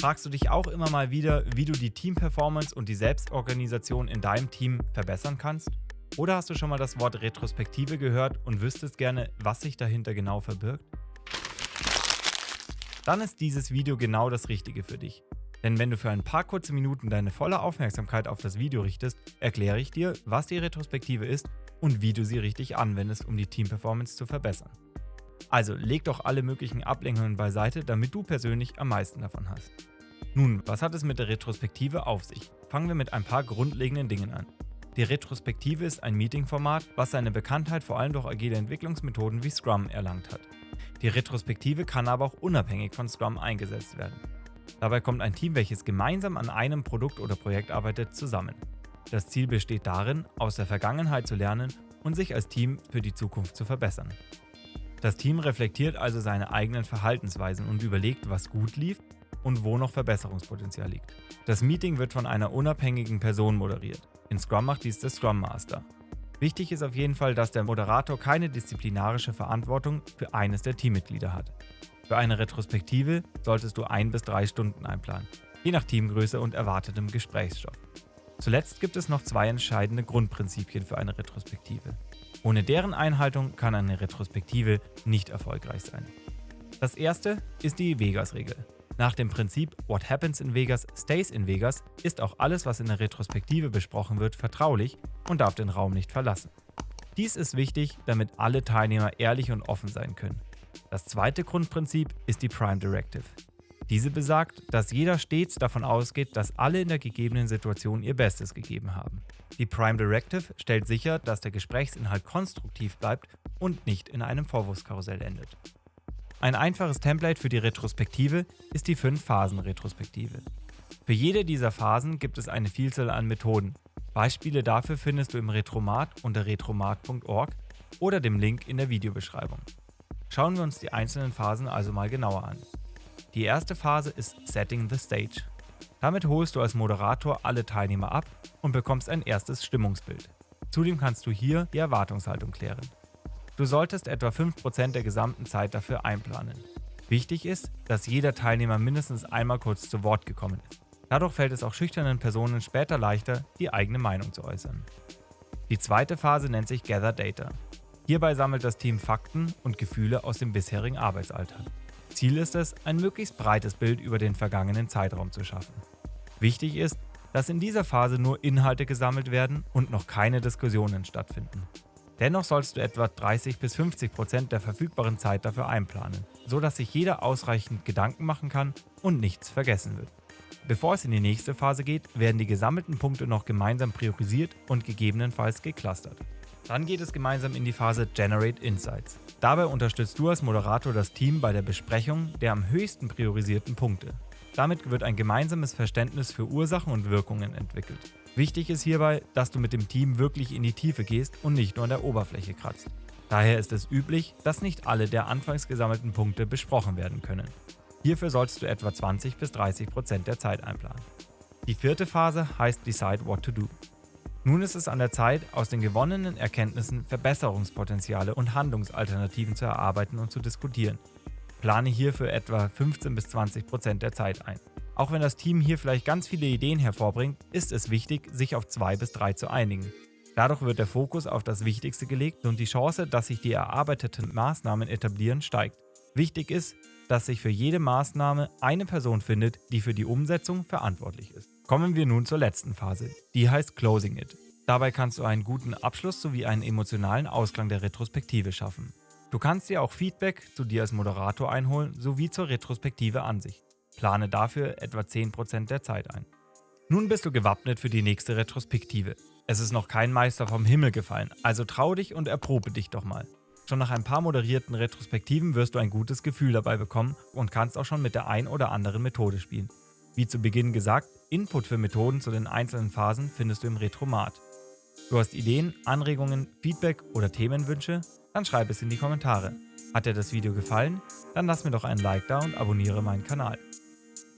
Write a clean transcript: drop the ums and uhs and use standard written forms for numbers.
Fragst du dich auch immer mal wieder, wie du die Teamperformance und die Selbstorganisation in deinem Team verbessern kannst? Oder hast du schon mal das Wort Retrospektive gehört und wüsstest gerne, was sich dahinter genau verbirgt? Dann ist dieses Video genau das Richtige für dich. Denn wenn du für ein paar kurze Minuten deine volle Aufmerksamkeit auf das Video richtest, erkläre ich dir, was die Retrospektive ist und wie du sie richtig anwendest, um die Teamperformance zu verbessern. Also leg doch alle möglichen Ablenkungen beiseite, damit du persönlich am meisten davon hast. Nun, was hat es mit der Retrospektive auf sich? Fangen wir mit ein paar grundlegenden Dingen an. Die Retrospektive ist ein Meetingformat, was seine Bekanntheit vor allem durch agile Entwicklungsmethoden wie Scrum erlangt hat. Die Retrospektive kann aber auch unabhängig von Scrum eingesetzt werden. Dabei kommt ein Team, welches gemeinsam an einem Produkt oder Projekt arbeitet, zusammen. Das Ziel besteht darin, aus der Vergangenheit zu lernen und sich als Team für die Zukunft zu verbessern. Das Team reflektiert also seine eigenen Verhaltensweisen und überlegt, was gut lief und wo noch Verbesserungspotenzial liegt. Das Meeting wird von einer unabhängigen Person moderiert. In Scrum macht dies der Scrum Master. Wichtig ist auf jeden Fall, dass der Moderator keine disziplinarische Verantwortung für eines der Teammitglieder hat. Für eine Retrospektive solltest du 1 bis 3 Stunden einplanen, je nach Teamgröße und erwartetem Gesprächsstoff. Zuletzt gibt es noch 2 entscheidende Grundprinzipien für eine Retrospektive. Ohne deren Einhaltung kann eine Retrospektive nicht erfolgreich sein. Das erste ist die Vegas-Regel. Nach dem Prinzip What happens in Vegas stays in Vegas ist auch alles, was in der Retrospektive besprochen wird, vertraulich und darf den Raum nicht verlassen. Dies ist wichtig, damit alle Teilnehmer ehrlich und offen sein können. Das zweite Grundprinzip ist die Prime Directive. Diese besagt, dass jeder stets davon ausgeht, dass alle in der gegebenen Situation ihr Bestes gegeben haben. Die Prime Directive stellt sicher, dass der Gesprächsinhalt konstruktiv bleibt und nicht in einem Vorwurfskarussell endet. Ein einfaches Template für die Retrospektive ist die 5-Phasen-Retrospektive. Für jede dieser Phasen gibt es eine Vielzahl an Methoden. Beispiele dafür findest du im Retromat unter retromat.org oder dem Link in der Videobeschreibung. Schauen wir uns die einzelnen Phasen also mal genauer an. Die erste Phase ist Setting the Stage. Damit holst du als Moderator alle Teilnehmer ab und bekommst ein erstes Stimmungsbild. Zudem kannst du hier die Erwartungshaltung klären. Du solltest etwa 5% der gesamten Zeit dafür einplanen. Wichtig ist, dass jeder Teilnehmer mindestens einmal kurz zu Wort gekommen ist. Dadurch fällt es auch schüchternen Personen später leichter, die eigene Meinung zu äußern. Die zweite Phase nennt sich Gather Data. Hierbei sammelt das Team Fakten und Gefühle aus dem bisherigen Arbeitsalltag. Ziel ist es, ein möglichst breites Bild über den vergangenen Zeitraum zu schaffen. Wichtig ist, dass in dieser Phase nur Inhalte gesammelt werden und noch keine Diskussionen stattfinden. Dennoch sollst du etwa 30-50% der verfügbaren Zeit dafür einplanen, sodass sich jeder ausreichend Gedanken machen kann und nichts vergessen wird. Bevor es in die nächste Phase geht, werden die gesammelten Punkte noch gemeinsam priorisiert und gegebenenfalls geclustert. Dann geht es gemeinsam in die Phase Generate Insights. Dabei unterstützt du als Moderator das Team bei der Besprechung der am höchsten priorisierten Punkte. Damit wird ein gemeinsames Verständnis für Ursachen und Wirkungen entwickelt. Wichtig ist hierbei, dass du mit dem Team wirklich in die Tiefe gehst und nicht nur an der Oberfläche kratzt. Daher ist es üblich, dass nicht alle der anfangs gesammelten Punkte besprochen werden können. Hierfür sollst du etwa 20-30% der Zeit einplanen. Die vierte Phase heißt Decide What to Do. Nun ist es an der Zeit, aus den gewonnenen Erkenntnissen Verbesserungspotenziale und Handlungsalternativen zu erarbeiten und zu diskutieren. Plane hierfür etwa 15-20% der Zeit ein. Auch wenn das Team hier vielleicht ganz viele Ideen hervorbringt, ist es wichtig, sich auf 2 bis 3 zu einigen. Dadurch wird der Fokus auf das Wichtigste gelegt und die Chance, dass sich die erarbeiteten Maßnahmen etablieren, steigt. Wichtig ist, dass sich für jede Maßnahme eine Person findet, die für die Umsetzung verantwortlich ist. Kommen wir nun zur letzten Phase. Die heißt Closing It. Dabei kannst du einen guten Abschluss sowie einen emotionalen Ausklang der Retrospektive schaffen. Du kannst dir auch Feedback zu dir als Moderator einholen, sowie zur Retrospektive an sich. Plane dafür etwa 10% der Zeit ein. Nun bist du gewappnet für die nächste Retrospektive. Es ist noch kein Meister vom Himmel gefallen, also trau dich und erprobe dich doch mal. Schon nach ein paar moderierten Retrospektiven wirst du ein gutes Gefühl dabei bekommen und kannst auch schon mit der ein oder anderen Methode spielen. Wie zu Beginn gesagt, Input für Methoden zu den einzelnen Phasen findest du im Retromat. Du hast Ideen, Anregungen, Feedback oder Themenwünsche? Dann schreib es in die Kommentare. Hat dir das Video gefallen? Dann lass mir doch ein Like da und abonniere meinen Kanal.